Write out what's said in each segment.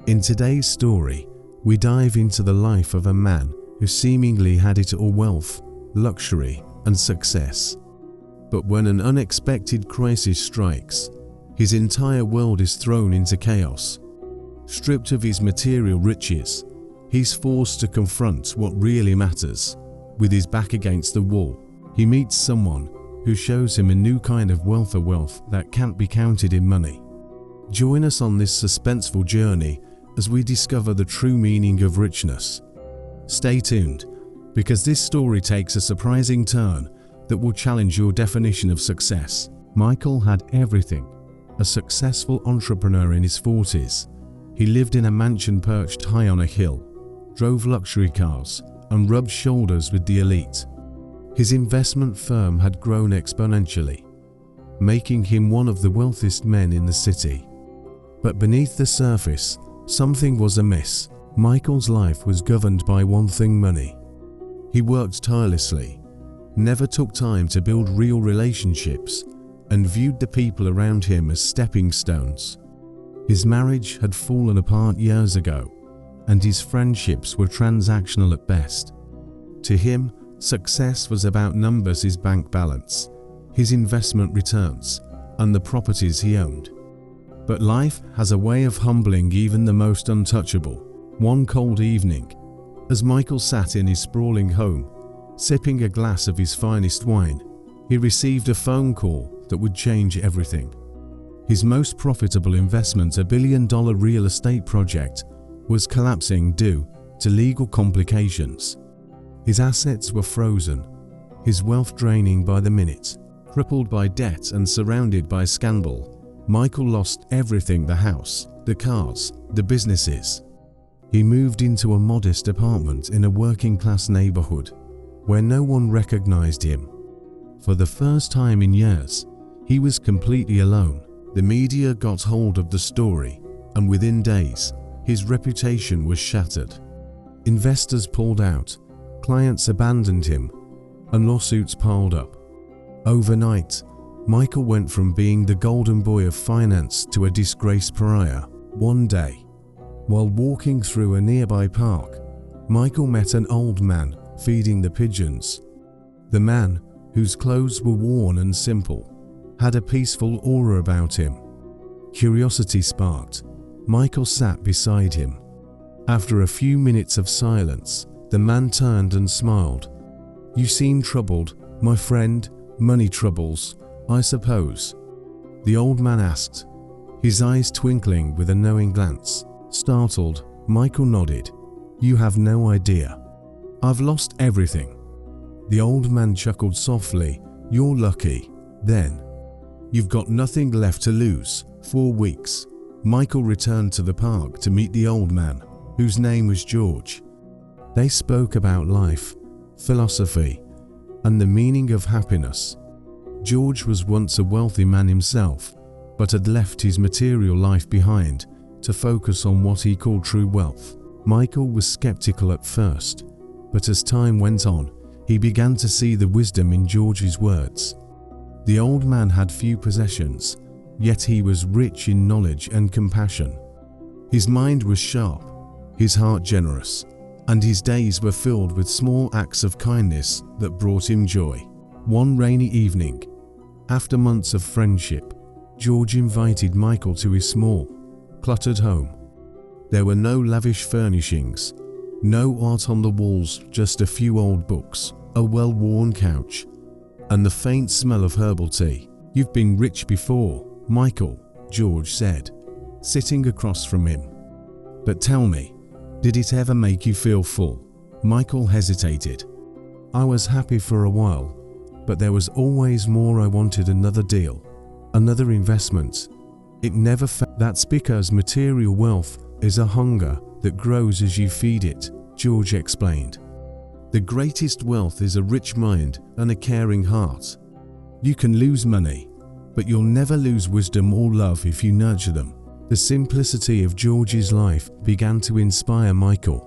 In today's story, we dive into the life of a man who seemingly had it all: wealth, luxury, and success. But when an unexpected crisis strikes, his entire world is thrown into chaos. Stripped of his material riches, he's forced to confront what really matters. With his back against the wall, he meets someone who shows him a new kind of wealth, a wealth that can't be counted in money. Join us on this suspenseful journey as we discover the true meaning of richness. Stay tuned, because this story takes a surprising turn that will challenge your definition of success. Michael had everything. A successful entrepreneur in his 40s. He lived in a mansion perched high on a hill, drove luxury cars, and rubbed shoulders with the elite. His investment firm had grown exponentially, making him one of the wealthiest men in the city. But beneath the surface, something was amiss. Michael's life was governed by one thing: money. He worked tirelessly, never took time to build real relationships, and viewed the people around him as stepping stones. His marriage had fallen apart years ago, and his friendships were transactional at best. To him, success was about numbers: his bank balance, his investment returns, and the properties he owned. But life has a way of humbling even the most untouchable. One cold evening, as Michael sat in his sprawling home, sipping a glass of his finest wine, he received a phone call that would change everything. His most profitable investment, a billion-dollar real estate project, was collapsing due to legal complications. His assets were frozen, his wealth draining by the minute. Crippled by debt and surrounded by scandal, Michael lost everything: the house, the cars, the businesses. He moved into a modest apartment in a working-class neighborhood where no one recognized him. For the first time in years, he was completely alone. The media got hold of the story, and within days, his reputation was shattered. Investors pulled out, clients abandoned him, and lawsuits piled up. Overnight, Michael went from being the golden boy of finance to a disgraced pariah. One day, while walking through a nearby park, Michael met an old man feeding the pigeons. The man, whose clothes were worn and simple, had a peaceful aura about him. Curiosity sparked. Michael sat beside him. After a few minutes of silence, the man turned and smiled. "You seem troubled, my friend. Money troubles, I suppose?" the old man asked, his eyes twinkling with a knowing glance. Startled, Michael nodded. "You have no idea. I've lost everything." The old man chuckled softly. "You're lucky, then. You've got nothing left to lose." 4 weeks, Michael returned to the park to meet the old man, whose name was George. They spoke about life, philosophy, and the meaning of happiness. George was once a wealthy man himself, but had left his material life behind to focus on what he called true wealth. Michael was skeptical at first, but as time went on, he began to see the wisdom in George's words. The old man had few possessions, yet he was rich in knowledge and compassion. His mind was sharp, his heart generous, and his days were filled with small acts of kindness that brought him joy. One rainy evening, after months of friendship, George invited Michael to his small, cluttered home. There were no lavish furnishings, no art on the walls, just a few old books, a well-worn couch, and the faint smell of herbal tea. "You've been rich before, Michael," George said, sitting across from him. "But tell me, did it ever make you feel full?" Michael hesitated. "I was happy for a while, but there was always more. I wanted another deal, another investment. It never felt." "That's because material wealth is a hunger that grows as you feed it," George explained. "The greatest wealth is a rich mind and a caring heart. You can lose money, but you'll never lose wisdom or love if you nurture them." The simplicity of George's life began to inspire Michael.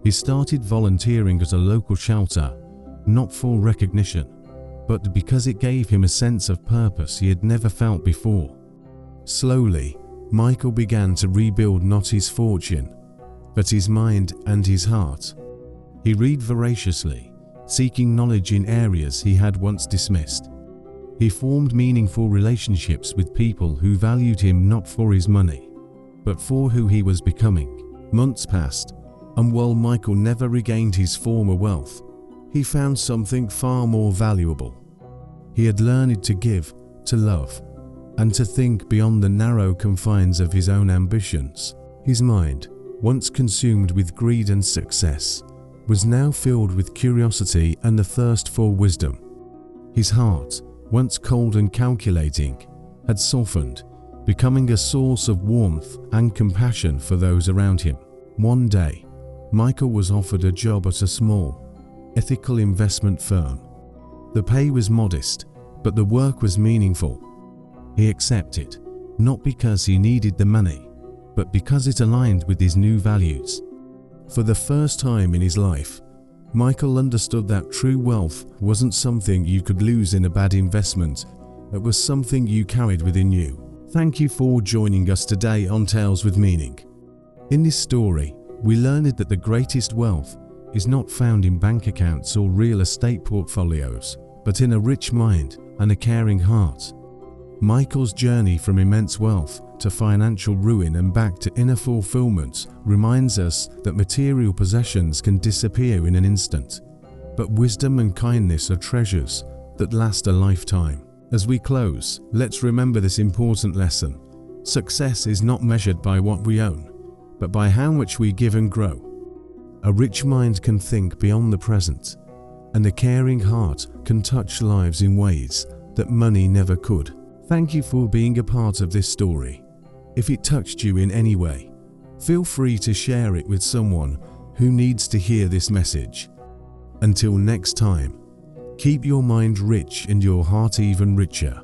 He started volunteering at a local shelter, not for recognition, but because it gave him a sense of purpose he had never felt before. Slowly, Michael began to rebuild not his fortune, but his mind and his heart. He read voraciously, seeking knowledge in areas he had once dismissed. He formed meaningful relationships with people who valued him not for his money, but for who he was becoming. Months passed, and while Michael never regained his former wealth, he found something far more valuable. He had learned to give, to love, and to think beyond the narrow confines of his own ambitions. His mind, once consumed with greed and success, was now filled with curiosity and the thirst for wisdom. His heart, once cold and calculating, had softened, becoming a source of warmth and compassion for those around him. One day, Michael was offered a job at a small, ethical investment firm. The pay was modest, but the work was meaningful. He accepted, not because he needed the money, but because it aligned with his new values. For the first time in his life, Michael understood that true wealth wasn't something you could lose in a bad investment, it was something you carried within you. Thank you for joining us today on Tales with Meaning. In this story, we learned that the greatest wealth is not found in bank accounts or real estate portfolios, but in a rich mind and a caring heart. Michael's journey from immense wealth to financial ruin and back to inner fulfillment reminds us that material possessions can disappear in an instant, but wisdom and kindness are treasures that last a lifetime. As we close, let's remember this important lesson. Success is not measured by what we own, but by how much we give and grow. A rich mind can think beyond the present, and a caring heart can touch lives in ways that money never could. Thank you for being a part of this story. If it touched you in any way, feel free to share it with someone who needs to hear this message. Until next time, keep your mind rich and your heart even richer.